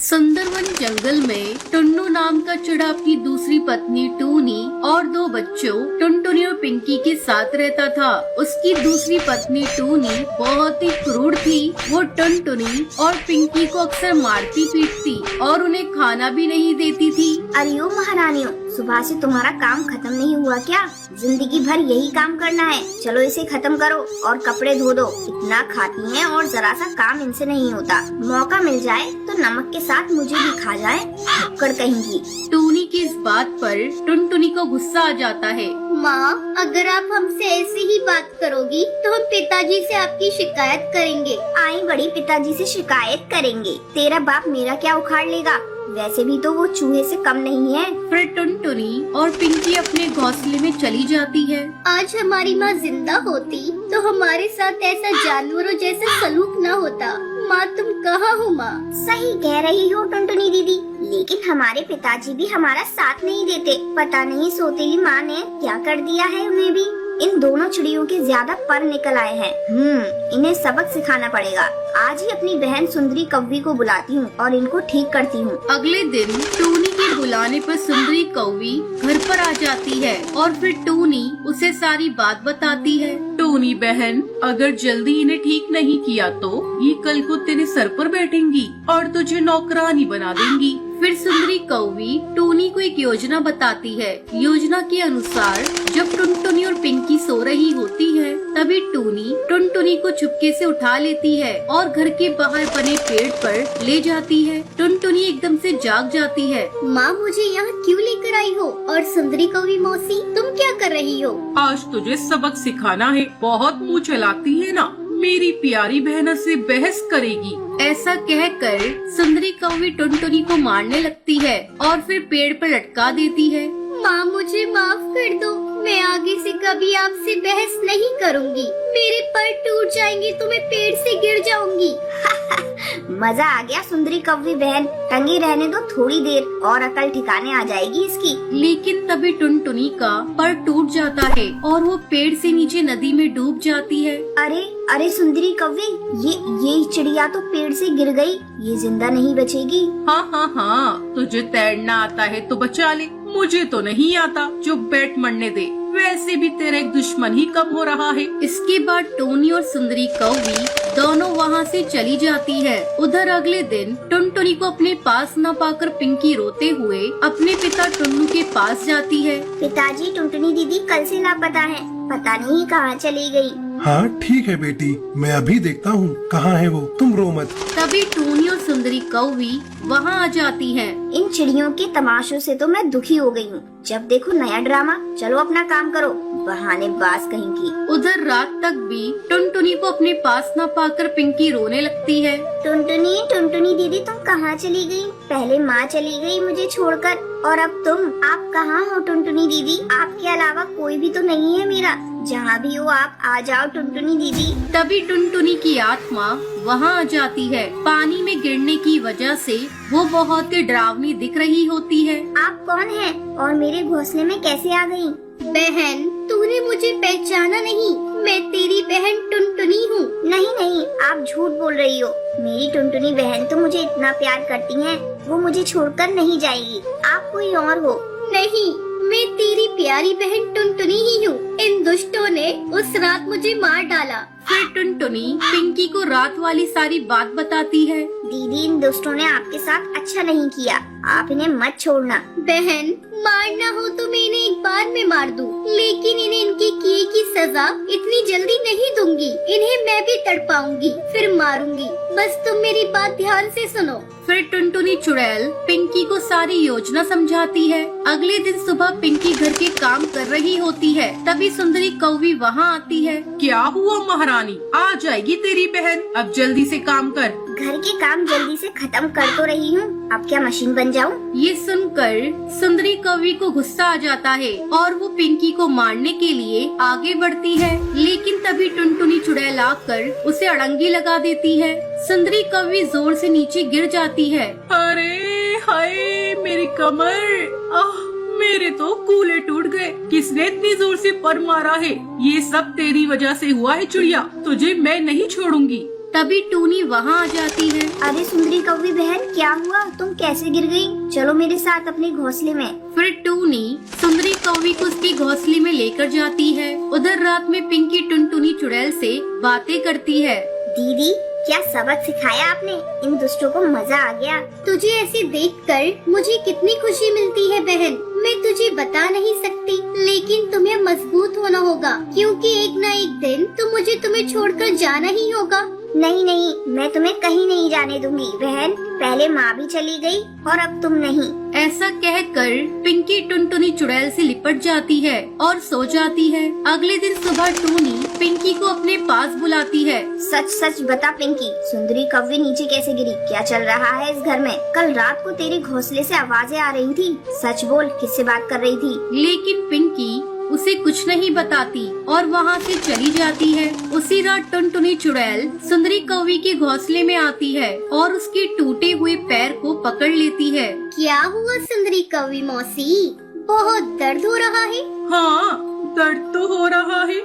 सुंदरवन जंगल में टुन्नू नाम का चिड़ा अपनी दूसरी पत्नी टूनी और दो बच्चों टुनटुनी और पिंकी के साथ रहता था। उसकी दूसरी पत्नी टूनी बहुत ही क्रूर थी। वो टुनटुनी और पिंकी को अक्सर मारती पीटती और उन्हें खाना भी नहीं देती थी। अरे ओ महारानियों, सुबह से तुम्हारा काम खत्म नहीं हुआ क्या? जिंदगी भर यही काम करना है। चलो इसे खत्म करो और कपड़े धो दो। इतना खाती हैं और जरा सा काम इनसे नहीं होता। मौका मिल जाए तो नमक के साथ मुझे भी खा जाए, भक्कड़ कहेंगी। टूनी की इस बात पर टुनटुनी को गुस्सा आ जाता है। माँ, अगर आप हमसे ऐसे ही बात करोगी तो हम पिताजी से आपकी शिकायत करेंगे। आई बड़ी, पिताजी से शिकायत करेंगे। तेरा बाप मेरा क्या उखाड़ लेगा? वैसे भी तो वो चूहे से कम नहीं है। फिर टुनटुनी और पिंकी अपने घोंसले में चली जाती है। आज हमारी माँ जिंदा होती तो हमारे साथ ऐसा जानवरों जैसा सलूक न होता। माँ, तुम कहाँ हो माँ? सही कह रही हो टुनटुनी दीदी, लेकिन हमारे पिताजी भी हमारा साथ नहीं देते। पता नहीं सौतेली माँ ने क्या कर दिया है उन्हें भी। इन दोनों चिड़ियों के ज्यादा पर निकल आए हैं। इन्हें सबक सिखाना पड़ेगा। आज ही अपनी बहन सुंदरी कौवी को बुलाती हूँ और इनको ठीक करती हूँ। अगले दिन टूनी के बुलाने पर सुंदरी कौवी घर पर आ जाती है और फिर टूनी उसे सारी बात बताती है। टूनी बहन, अगर जल्दी इन्हें ठीक नहीं किया तो ये कल को तेरे सर पर बैठेंगी और तुझे नौकरानी बना देंगी। फिर सुंदरी कौवी टूनी को एक योजना बताती है। योजना के अनुसार जब टुनटुनी और पिंकी सो रही होती है, तभी टूनी टुनटुनी को चुपके से उठा लेती है और घर के बाहर बने पेड़ पर ले जाती है। टुनटुनी एकदम से जाग जाती है। माँ, मुझे यहाँ क्यों लेकर आई हो? और सुंदरी कौवी मौसी, तुम क्या कर रही हो? आज तुझे सबक सिखाना है। बहुत मुँह चलाती है ना, मेरी प्यारी बहन से बहस करेगी। ऐसा कहकर सुंदरी कौवी टुनटुनी को मारने लगती है और फिर पेड़ पर लटका देती है। माँ, मुझे माफ कर दो। मैं आगे से कभी आपसे बहस नहीं करूँगी। मेरे पर टूट जाएंगे तो मैं पेड़ से गिर जाऊंगी। मजा आ गया सुंदरी कौवी बहन। टंगी रहने दो थोड़ी देर और अकल ठिकाने आ जाएगी इसकी। लेकिन तभी टुनटुनी का पर टूट जाता है और वो पेड़ से नीचे नदी में डूब जाती है। अरे अरे सुंदरी कौवी, ये चिड़िया तो पेड़ से गिर गई। ये जिंदा नहीं बचेगी। हाँ, तुझे तैरना आता है तो बचा ले। मुझे तो नहीं आता, जो बैठ मरने दे। वैसे भी तेरा एक दुश्मन ही कम हो रहा है। इसके बाद टोनी और सुंदरी कौवी दोनों वहाँ से चली जाती है। उधर अगले दिन टुनटुनी को अपने पास न पाकर पिंकी रोते हुए अपने पिता टुन्नू के पास जाती है। पिताजी, टुनटुनी दीदी कल से लापता है। पता नहीं कहाँ चली गई। हाँ ठीक है बेटी, मैं अभी देखता हूँ कहाँ है वो, तुम रो मत। तभी टूनी और सुंदरी कौवी वहाँ आ जाती हैं। इन चिड़ियों के तमाशों से तो मैं दुखी हो गई हूँ। जब देखो नया ड्रामा। चलो अपना काम करो, बहानेबाज कहेंगी। उधर रात तक भी टुनटुनी को अपने पास न पाकर पिंकी रोने लगती है। टुनटुनी दीदी तुम कहाँ चली गई? पहले माँ चली गई मुझे छोड़कर और अब तुम। आप कहाँ हो टुनटुनी दीदी? आपके अलावा कोई भी तो नहीं है मेरा। जहाँ भी हो आप आ जाओ टुनटुनी दीदी। तभी टुनटुनी की आत्मा वहाँ आ जाती है। पानी में गिरने की वजह से वो बहुत ही डरावनी दिख रही होती है। आप कौन हैं और मेरे घोंसले में कैसे आ गयी? बहन, तूने मुझे पहचाना नहीं। मैं तेरी बहन टुनटुनी हूँ। नहीं, आप झूठ बोल रही हो। मेरी टुनटुनी बहन तो मुझे इतना प्यार करती है, वो मुझे छोड़कर नहीं जाएगी। आप कोई और हो। नहीं, मैं तेरी प्यारी बहन टुनटुनी ही हूँ। इन दुष्टों ने उस रात मुझे मार डाला। फिर टुनटुनी पिंकी को रात वाली सारी बात बताती है। दीदी, इन दुष्टों ने आपके साथ अच्छा नहीं किया। आप इन्हें मत छोड़ना। बहन, मारना हो तो मैं इन्हें एक बार में मार दूं, लेकिन इन्हें इनके किए की सजा इतनी जल्दी नहीं दूंगी। इन्हें मैं भी तड़पाऊंगी, फिर मारूंगी। बस तुम मेरी बात ध्यान से सुनो। फिर टुनटुनी चुड़ैल पिंकी को सारी योजना समझाती है। अगले दिन सुबह पिंकी घर के काम कर रही होती है, तभी सुंदरी कौवी वहाँ आती है। क्या हुआ महारानी? आ जाएगी तेरी बहन। अब जल्दी से काम कर। घर के काम जल्दी से खत्म कर तो रही हूँ, अब क्या मशीन बन जाऊँ? ये सुनकर सुंदरी कौवी को गुस्सा आ जाता है और वो पिंकी को मारने के लिए आगे बढ़ती है, लेकिन तभी टुनटुनी चुड़ैल आकर उसे अड़ंगी लगा देती है। सुंदरी कौवी जोर से नीचे गिर जाती है। अरे हाय, मेरी कमर। मेरे तो कूले टूट गए। किसने इतनी जोर से पर मारा है? ये सब तेरी वजह से हुआ है चिड़िया। तुझे मैं नहीं छोड़ूंगी। तभी टूनी वहाँ आ जाती है। अरे सुंदरी कौवी बहन, क्या हुआ? तुम कैसे गिर गई? चलो मेरे साथ अपने घोंसले में। फिर टूनी सुंदरी कौवी को उसके घोंसले में लेकर जाती है। उधर रात में पिंकी टुनटुनी चुड़ैल से बातें करती है। दीदी, क्या सबक सिखाया आपने? इन दुष्टों को मजा आ गया। तुझे ऐसे देखकर मुझे कितनी खुशी मिलती है बहन, मैं तुझे बता नहीं सकती, लेकिन तुम्हें मजबूत होना होगा, क्योंकि एक न एक दिन तुम्हें छोड़कर जाना ही होगा। नहीं नहीं, मैं तुम्हें कहीं नहीं जाने दूंगी बहन। पहले माँ भी चली गई और अब तुम नहीं। ऐसा कहकर पिंकी टुनटुनी चुड़ैल से लिपट जाती है और सो जाती है। अगले दिन सुबह टूनी पिंकी को अपने पास बुलाती है। सच सच बता पिंकी, सुंदरी कौवी नीचे कैसे गिरी? क्या चल रहा है इस घर में? कल रात को तेरे घोंसले से आवाजें आ रही थी। सच बोल, किससे बात कर रही थी? लेकिन पिंकी उसे कुछ नहीं बताती और वहाँ से चली जाती है। उसी रात टुनटुनी चुड़ैल सुंदरी कौवी के घोंसले में आती है और उसके टूटे हुए पैर को पकड़ लेती है। क्या हुआ सुंदरी कौवी मौसी, बहुत दर्द हो रहा है? हाँ, दर्द तो हो रहा है,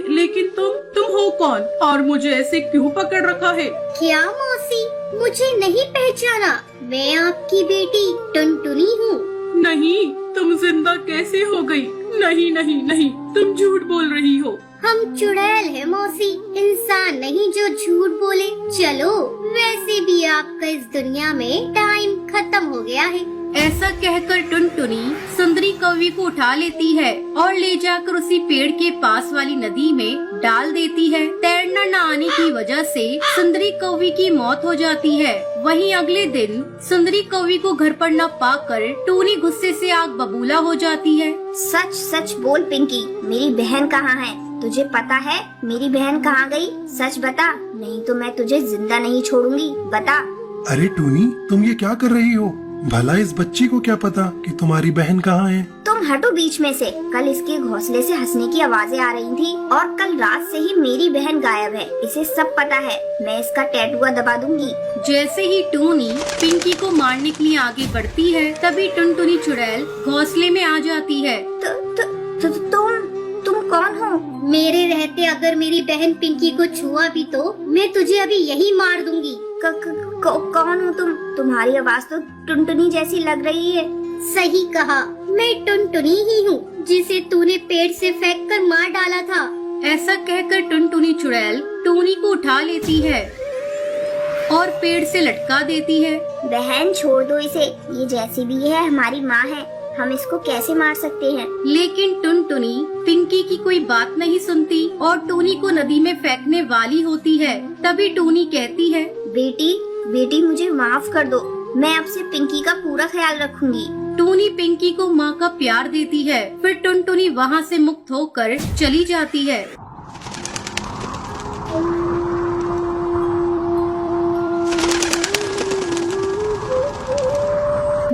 लेकिन तुम हो कौन और मुझे ऐसे क्यों पकड़ रखा है? क्या मौसी, मुझे नहीं पहचाना? मैं आपकी बेटी टुनटुनी हूँ। नहीं, तुम जिंदा कैसे हो गई? नहीं नहीं नहीं, तुम झूठ बोल रही हो। हम चुड़ैल है मौसी, इंसान नहीं जो झूठ बोले। चलो, वैसे भी आपका इस दुनिया में टाइम खत्म हो गया है। ऐसा कहकर टुनटुनी सुंदरी कौवी को उठा लेती है और ले जाकर उसी पेड़ के पास वाली नदी में डाल देती है। तैरना न आने की वजह से सुंदरी कौवी की मौत हो जाती है। वहीं अगले दिन सुंदरी कौवी को घर पर न पाकर टूनी गुस्से से आग बबूला हो जाती है। सच सच बोल पिंकी, मेरी बहन कहाँ है? तुझे पता है मेरी बहन कहाँ गई? सच बता, नहीं तो मैं तुझे जिंदा नहीं छोड़ूंगी। बता। अरे टूनी, तुम ये क्या कर रही हो? भला इस बच्ची को क्या पता कि तुम्हारी बहन कहाँ है? तुम हटो बीच में से। कल इसके घोंसले से हंसने की आवाजें आ रही थी और कल रात से ही मेरी बहन गायब है। इसे सब पता है। मैं इसका टैटुआ दबा दूंगी। जैसे ही टूनी पिंकी को मारने के लिए आगे बढ़ती है, तभी टुनटुनी चुड़ैल घोंसले में आ जाती है। तुम कौन हो? मेरे रहते अगर मेरी बहन पिंकी को छुआ भी तो मैं तुझे अभी यही मार दूंगी। कौन हो तुम? तुम्हारी आवाज तो टुनटुनी जैसी लग रही है। सही कहा, मैं टुनटुनी ही हूँ जिसे तूने पेड़ से फेंक कर मार डाला था। ऐसा कहकर टुनटुनी चुड़ैल टूनी को उठा लेती है और पेड़ से लटका देती है। बहन छोड़ दो इसे, ये जैसी भी है हमारी माँ है, हम इसको कैसे मार सकते हैं? लेकिन टुनटुनी पिंकी की कोई बात नहीं सुनती और टूनी को नदी में फेंकने वाली होती है। तभी टूनी कहती है, बेटी मुझे माफ कर दो, मैं अब से पिंकी का पूरा ख्याल रखूंगी। टूनी पिंकी को माँ का प्यार देती है। फिर टुनटुनी वहाँ से मुक्त होकर चली जाती है।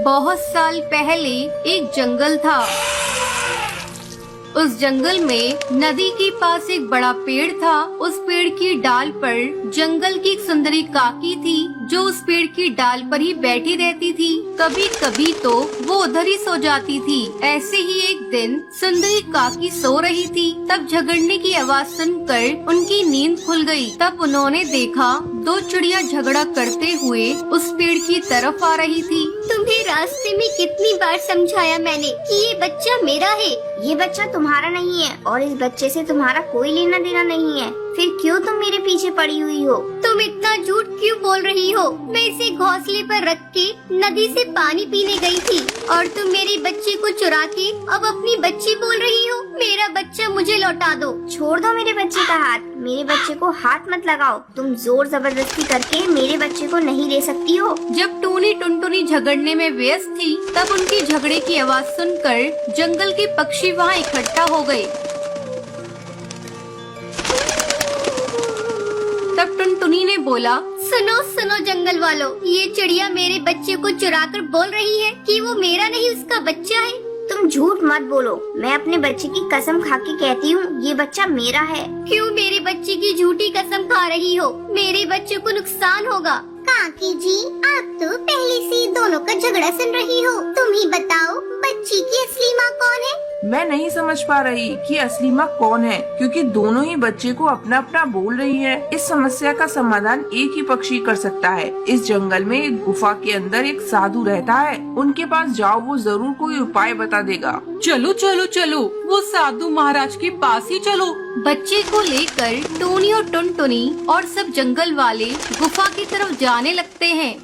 बहुत साल पहले एक जंगल था। उस जंगल में नदी के पास एक बड़ा पेड़ था। उस पेड़ की डाल पर जंगल की एक सुंदरी काकी थी जो उस पेड़ की डाल पर ही बैठी रहती थी। कभी कभी तो वो उधर ही सो जाती थी। ऐसे ही एक दिन सुंदरी काकी सो रही थी, तब झगड़ने की आवाज सुनकर उनकी नींद खुल गई। तब उन्होंने देखा दो चिड़िया झगड़ा करते हुए उस पेड़ की तरफ आ रही थी। तुम्हें रास्ते में कितनी बार समझाया मैंने कि ये बच्चा मेरा है। ये बच्चा तुम्हारा नहीं है और इस बच्चे से तुम्हारा कोई लेना देना नहीं है। फिर क्यों तुम मेरे पीछे पड़ी हुई हो? तुम इतना झूठ क्यों बोल रही हो? मैं इसे घोंसले पर रख के नदी से पानी पीने गई थी और तुम मेरे बच्चे को चुरा के अब अपनी बच्ची बोल रही हो। मेरा बच्चा मुझे लौटा दो। छोड़ दो मेरे बच्चे का हाथ। मेरे बच्चे को हाथ मत लगाओ। तुम जोर जबरदस्ती करके मेरे बच्चे को नहीं ले सकती हो। जब टूनी टुनटुनी झगड़ने में व्यस्त थी, तब उनकी झगड़े की आवाज सुनकर जंगल के पक्षी वहाँ इकट्ठा हो गए। तब टुनटुनी ने बोला, सुनो सुनो जंगल वालों, ये चिड़िया मेरे बच्चे को चुराकर बोल रही है कि वो मेरा नहीं उसका बच्चा है। तुम झूठ मत बोलो। मैं अपने बच्चे की कसम खा के कहती हूँ ये बच्चा मेरा है। क्यों मेरे बच्चे की झूठी कसम खा रही हो? मेरे बच्चे को नुकसान होगा। काकी जी, आप तो पहले से दोनों का झगड़ा सुन रही हो। तुम ही बताओ बच्ची की असली माँ कौन है? मैं नहीं समझ पा रही कि असली माँ कौन है, क्योंकि दोनों ही बच्चे को अपना अपना बोल रही है। इस समस्या का समाधान एक ही पक्षी कर सकता है। इस जंगल में एक गुफा के अंदर एक साधु रहता है, उनके पास जाओ, वो जरूर कोई उपाय बता देगा। चलो चलो चलो, वो साधु महाराज के पास ही चलो। बच्चे को लेकर टूनी और टुनटुनी और सब जंगल वाले गुफा की तरफ जाने लगते हैं।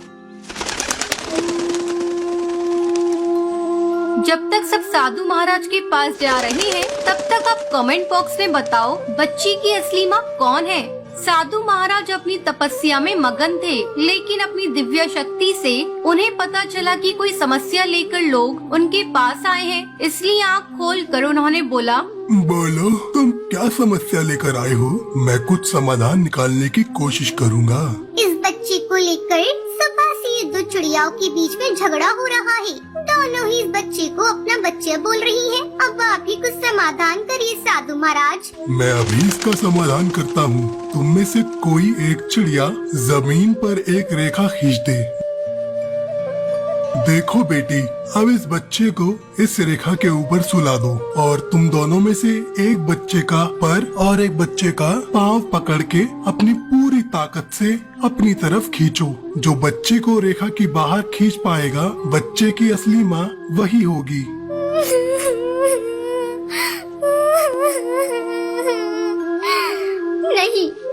जब तक सब साधु महाराज के पास जा रहे हैं, तब तक आप कमेंट बॉक्स में बताओ बच्ची की असली माँ कौन है। साधु महाराज अपनी तपस्या में मगन थे, लेकिन अपनी दिव्य शक्ति से उन्हें पता चला कि कोई समस्या लेकर लोग उनके पास आए हैं, इसलिए आँख खोल कर उन्होंने बोला, बोलो, तुम क्या समस्या लेकर आए हो? मैं कुछ समाधान निकालने की कोशिश करूँगा। इस बच्चे को लेकर सुबह से ये दो चिड़ियाओं के बीच में झगड़ा हो रहा है। दोनों ही इस बच्चे को अपना बच्चा बोल रही हैं। अब आप ही कुछ समाधान करिए साधु महाराज। मैं अभी इसका समाधान करता हूँ। तुम में से कोई एक चिड़िया जमीन पर एक रेखा खींच दे। देखो बेटी, अब इस बच्चे को इस रेखा के ऊपर सुला दो और तुम दोनों में से एक बच्चे का पर और एक बच्चे का पाँव पकड़ के अपनी पूरी ताकत से अपनी तरफ खींचो। जो बच्चे को रेखा की बाहर खींच पाएगा, बच्चे की असली माँ वही होगी।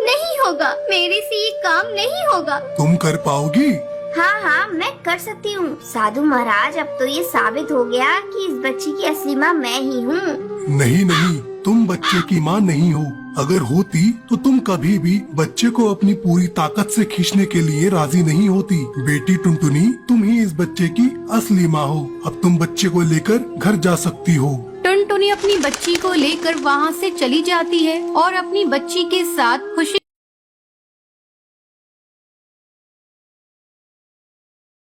नहीं होगा, मेरे से ये काम नहीं होगा। तुम कर पाओगी? हाँ हाँ, मैं कर सकती हूँ साधु महाराज। अब तो ये साबित हो गया कि इस बच्ची की असली माँ मैं ही हूँ। नहीं नहीं, तुम बच्चे की माँ नहीं हो। अगर होती तो तुम कभी भी बच्चे को अपनी पूरी ताकत से खींचने के लिए राजी नहीं होती। बेटी टुनटुनी, तुम ही इस बच्चे की असली माँ हो। अब तुम बच्चे को लेकर घर जा सकती हो। टुनटुनी अपनी बच्ची को लेकर वहाँ से चली जाती है और अपनी बच्ची के साथ खुशी